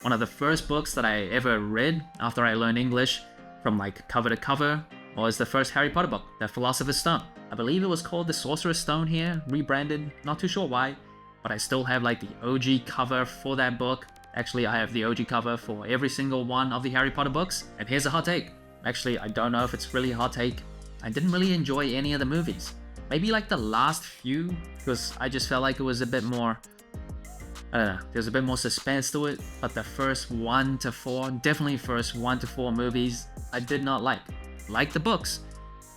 One of the first books that I ever read after I learned English from like cover to cover was the first Harry Potter book, The Philosopher's Stone. I believe it was called The Sorcerer's Stone here, rebranded, not too sure why, but I still have like the OG cover for that book. Actually, I have the OG cover for every single one of the Harry Potter books. And here's a hot take. Actually, I don't know if it's really a hot take. I didn't really enjoy any of the movies. Maybe like the last few, because I just felt like it was a bit more, I don't know, there's a bit more suspense to it. But the first 1 to 4, definitely first 1 to 4 movies, I did not like. Like the books,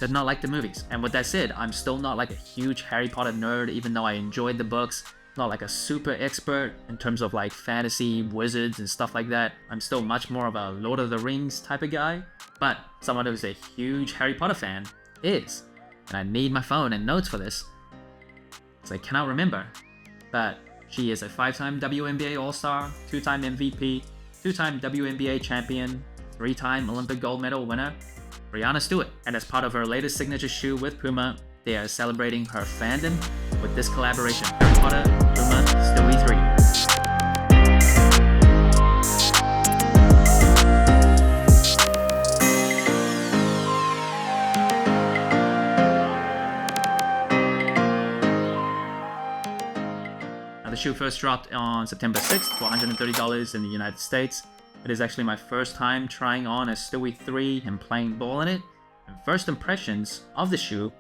did not like the movies. And with that said, I'm still not like a huge Harry Potter nerd, even though I enjoyed the books. Not like a super expert in terms of like fantasy, wizards and stuff like that. I'm still much more of a Lord of the Rings type of guy. But someone who's a huge Harry Potter fan is. And I need my phone and notes for this, because I cannot remember. But she is a 5-time WNBA All-Star, 2-time MVP, 2-time WNBA champion, 3-time Olympic gold medal winner, Breanna Stewart. And as part of her latest signature shoe with Puma, they are celebrating her fandom with this collaboration, Harry Potter, Puma, Stewie 3. The shoe first dropped on September 6th for $130 in the United States. It is actually my first time trying on a Stewie 3 and playing ball in it. And first impressions of the shoe,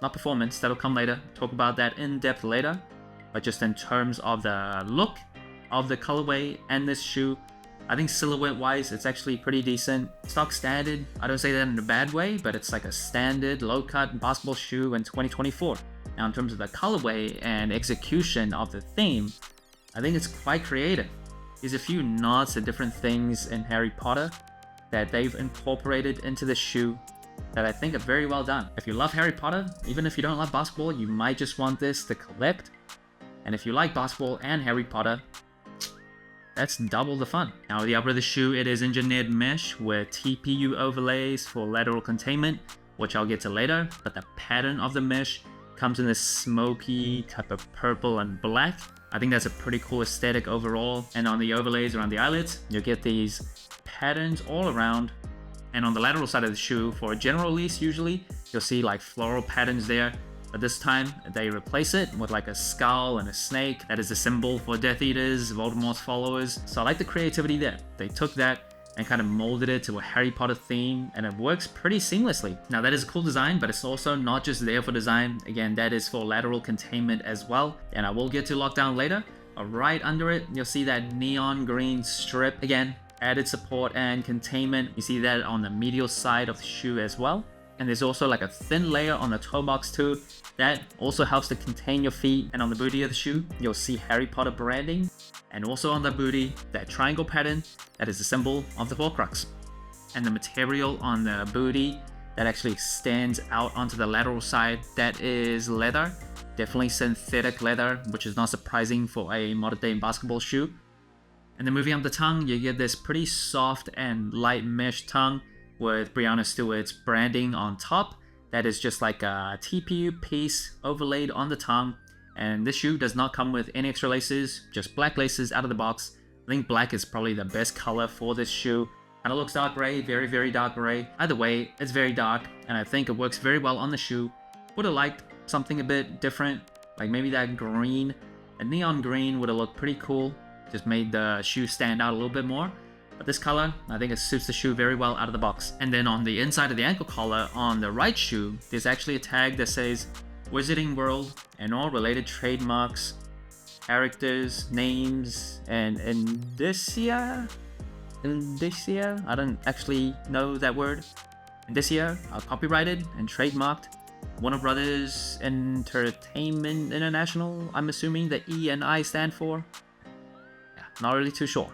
not performance, that'll come later, talk about that in depth later, but just in terms of the look of the colorway and this shoe, I think silhouette wise it's actually pretty decent. Stock standard, I don't say that in a bad way, but it's like a standard low cut basketball shoe in 2024. Now in terms of the colorway and execution of the theme, I think it's quite creative. There's a few nods to different things in Harry Potter that they've incorporated into the shoe that I think are very well done. If you love Harry Potter, even if you don't love basketball, you might just want this to collect. And if you like basketball and Harry Potter, that's double the fun. Now the upper of the shoe, it is engineered mesh with TPU overlays for lateral containment, which I'll get to later, but the pattern of the mesh comes in this smoky type of purple and black. I think that's a pretty cool aesthetic overall. And on the overlays around the eyelets, you'll get these patterns all around. And on the lateral side of the shoe, for a general release usually, you'll see like floral patterns there. But this time, they replace it with like a skull and a snake. That is a symbol for Death Eaters, Voldemort's followers. So I like the creativity there. They took that and kind of molded it to a Harry Potter theme, and it works pretty seamlessly. Now that is a cool design, but it's also not just there for design. Again, that is for lateral containment as well, and I will get to lockdown later. But right under it, you'll see that neon green strip. Again, added support and containment. You see that on the medial side of the shoe as well. And there's also like a thin layer on the toe box too. That also helps to contain your feet. And on the booty of the shoe, you'll see Harry Potter branding. And also on the booty, that triangle pattern, that is a symbol of the Horcrux. And the material on the booty that actually stands out onto the lateral side, that is leather. Definitely synthetic leather, which is not surprising for a modern day basketball shoe. And then moving up the tongue, you get this pretty soft and light mesh tongue with Breanna Stewart's branding on top. That is just like a TPU piece overlaid on the tongue. And this shoe does not come with any extra laces, just black laces out of the box. I think black is probably the best color for this shoe. Kind of looks dark gray, very, very dark gray. Either way, it's very dark, and I think it works very well on the shoe. Would have liked something a bit different, like maybe that green. A neon green would have looked pretty cool. Just made the shoe stand out a little bit more. But this color, I think it suits the shoe very well out of the box. And then on the inside of the ankle collar on the right shoe, there's actually a tag that says Wizarding World and all related trademarks, characters, names, and indicia? I don't actually know that word. Indicia are copyrighted and trademarked. Warner Brothers Entertainment International, I'm assuming the E and I stand for. Yeah, not really too sure,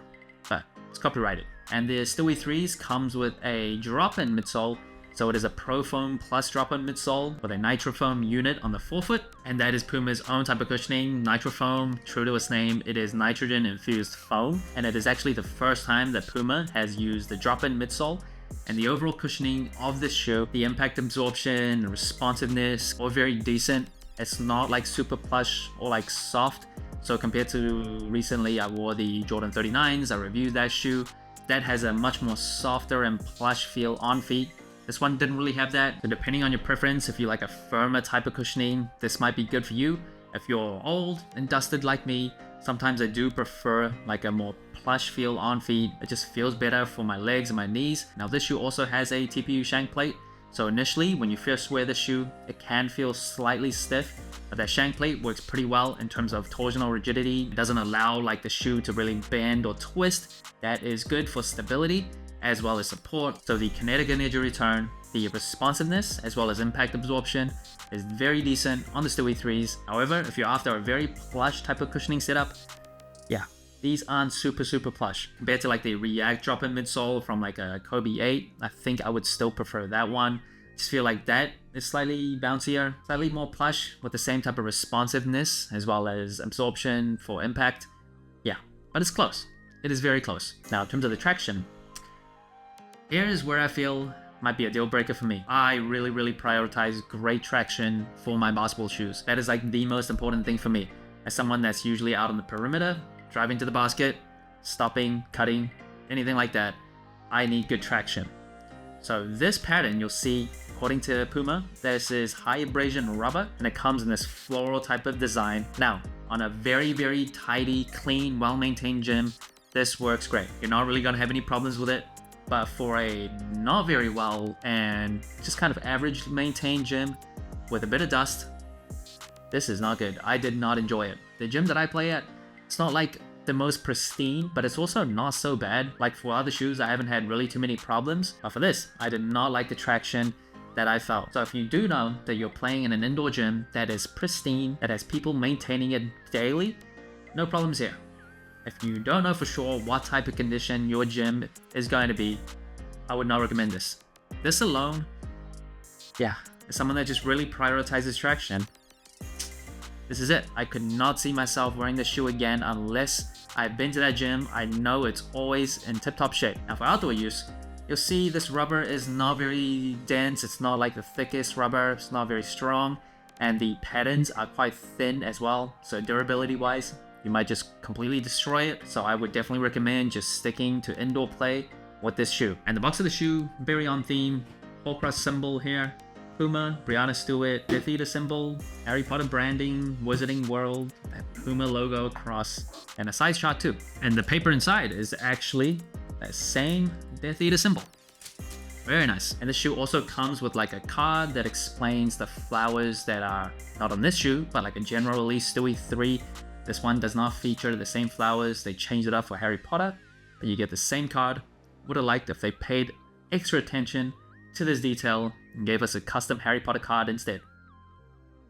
but it's copyrighted. And the Stewie 3s comes with a drop-in midsole. So it is a ProFoam Plus drop-in midsole with a NitroFoam unit on the forefoot, and that is Puma's own type of cushioning. NitroFoam, true to its name, it is nitrogen-infused foam, and it is actually the first time that Puma has used the drop-in midsole. And the overall cushioning of this shoe, the impact absorption and responsiveness, are very decent. It's not like super plush or like soft, So compared to recently, I wore the Jordan 39s, I reviewed that shoe. That has a much more softer and plush feel on feet. This one didn't really have that. So depending on your preference, if you like a firmer type of cushioning, this might be good for you. If you're old and dusted like me, sometimes I do prefer like a more plush feel on feet. It just feels better for my legs and my knees. Now this shoe also has a TPU shank plate. So initially, when you first wear the shoe, it can feel slightly stiff, but that shank plate works pretty well in terms of torsional rigidity. It doesn't allow like the shoe to really bend or twist. That is good for stability as well as support. So the kinetic energy return, the responsiveness as well as impact absorption is very decent on the Stewie 3s. However, if you're after a very plush type of cushioning setup, yeah, these aren't super plush. Compared to like the React drop-in midsole from like a Kobe 8, I think I would still prefer that one. Just feel like that is slightly bouncier, slightly more plush with the same type of responsiveness as well as absorption for impact. Yeah, but it's close. It is very close. Now in terms of the traction, here is where I feel might be a deal breaker for me. I really prioritize great traction for my basketball shoes. That is like the most important thing for me. As someone that's usually out on the perimeter, driving to the basket, stopping, cutting, anything like that, I need good traction. So this pattern you'll see, according to Puma, this is high abrasion rubber and it comes in this floral type of design. Now, on a very tidy, clean, well-maintained gym, this works great. You're not really gonna have any problems with it. But for a not very well and just kind of average maintained gym with a bit of dust, this is not good. I did not enjoy it. The gym that I play at, it's not like the most pristine, but it's also not so bad. Like for other shoes, I haven't had really too many problems. But for this, I did not like the traction that I felt. So if you do know that you're playing in an indoor gym that is pristine, that has people maintaining it daily, no problems here. If you don't know for sure what type of condition your gym is going to be, I would not recommend this. This alone, yeah, as someone that just really prioritizes traction, this is it. I could not see myself wearing this shoe again unless I've been to that gym. I know it's always in tip-top shape. Now for outdoor use, you'll see this rubber is not very dense. It's not like the thickest rubber. It's not very strong. And the patterns are quite thin as well. So durability-wise, you might just completely destroy it. So I would definitely recommend just sticking to indoor play with this shoe. And the box of the shoe, very on theme. Horcrux symbol here. Puma, Breanna Stewart, Death Eater symbol, Harry Potter branding, Wizarding World, that Puma logo across, and a size chart too. And the paper inside is actually that same Death Eater symbol. Very nice. And the shoe also comes with like a card that explains the flowers that are not on this shoe, but like a general release Stewie 3. This one does not feature the same flowers. They changed it up for Harry Potter, but you get the same card. Would have liked if they paid extra attention to this detail and gave us a custom Harry Potter card instead.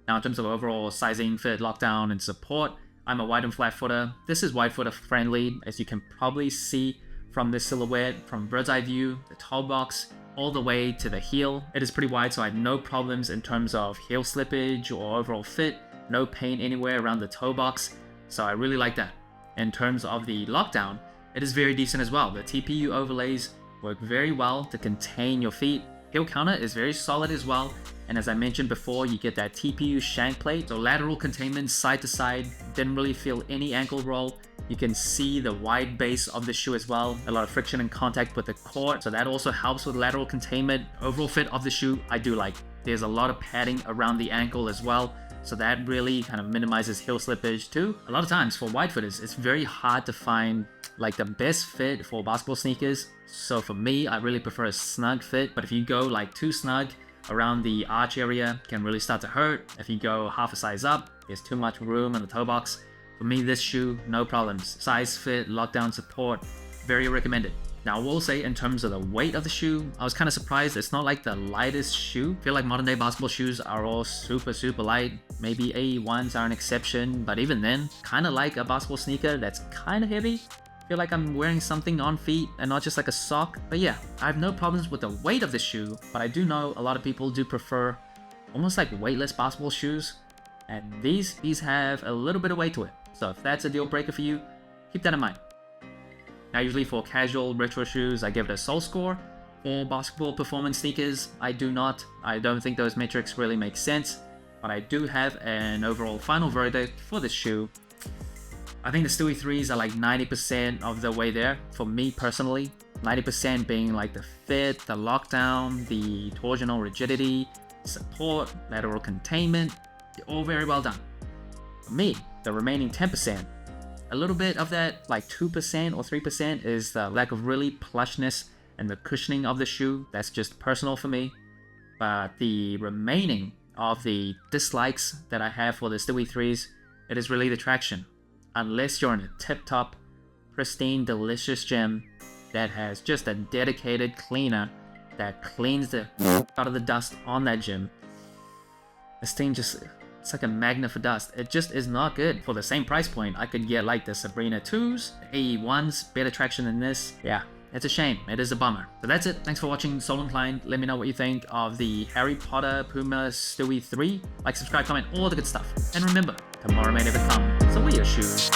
Now in terms of overall sizing, fit, lockdown, and support, I'm a wide and flat footer. This is wide footer friendly, as you can probably see from this silhouette, from bird's eye view, the toe box, all the way to the heel. It is pretty wide, so I had no problems in terms of heel slippage or overall fit, no pain anywhere around the toe box, so I really like that. In terms of the lockdown, it is very decent as well. The TPU overlays work very well to contain your feet. Heel counter is very solid as well, and as I mentioned before, you get that TPU shank plate, so lateral containment side to side, didn't really feel any ankle roll. You can see the wide base of the shoe as well, a lot of friction and contact with the court, so that also helps with lateral containment. Overall fit of the shoe, I do like. There's a lot of padding around the ankle as well, so that really kind of minimizes heel slippage too. A lot of times for wide footers, it's very hard to find like the best fit for basketball sneakers. So for me, I really prefer a snug fit, but if you go like too snug around the arch area, it can really start to hurt. If you go half a size up, there's too much room in the toe box. For me, this shoe, no problems. Size, fit, lockdown support, very recommended. Now I will say in terms of the weight of the shoe, I was kind of surprised. It's not like the lightest shoe. I feel like modern day basketball shoes are all super light. Maybe AE1s are an exception, but even then, kind of like a basketball sneaker that's kind of heavy. I feel like I'm wearing something on feet and not just like a sock. But yeah, I have no problems with the weight of the shoe, but I do know a lot of people do prefer almost like weightless basketball shoes. And these have a little bit of weight to it. So if that's a deal breaker for you, keep that in mind. Now usually for casual retro shoes, I give it a sole score. For basketball performance sneakers, I don't think those metrics really make sense. But I do have an overall final verdict for this shoe. I think the Stewie 3s are like 90% of the way there for me personally. 90% being like the fit, the lockdown, the torsional rigidity, support, lateral containment. They're all very well done. For me, the remaining 10%, a little bit of that, like 2% or 3%, is the lack of really plushness and the cushioning of the shoe. That's just personal for me. But the remaining of the dislikes that I have for the Stewie 3s, it is really the traction. Unless you're in a tip-top, pristine, delicious gym that has just a dedicated cleaner that cleans the out of the dust on that gym, this thing just, it's like a magnet for dust. It just is not good. For the same price point, I could get like the Sabrina 2s, the AE 1s, better traction than this. Yeah, it's a shame. It is a bummer. So that's it. Thanks for watching Sole Inclined. Let me know what you think of the Harry Potter Puma Stewie 3. Like, subscribe, comment, all the good stuff. And remember, tomorrow may never come, so wear your shoes.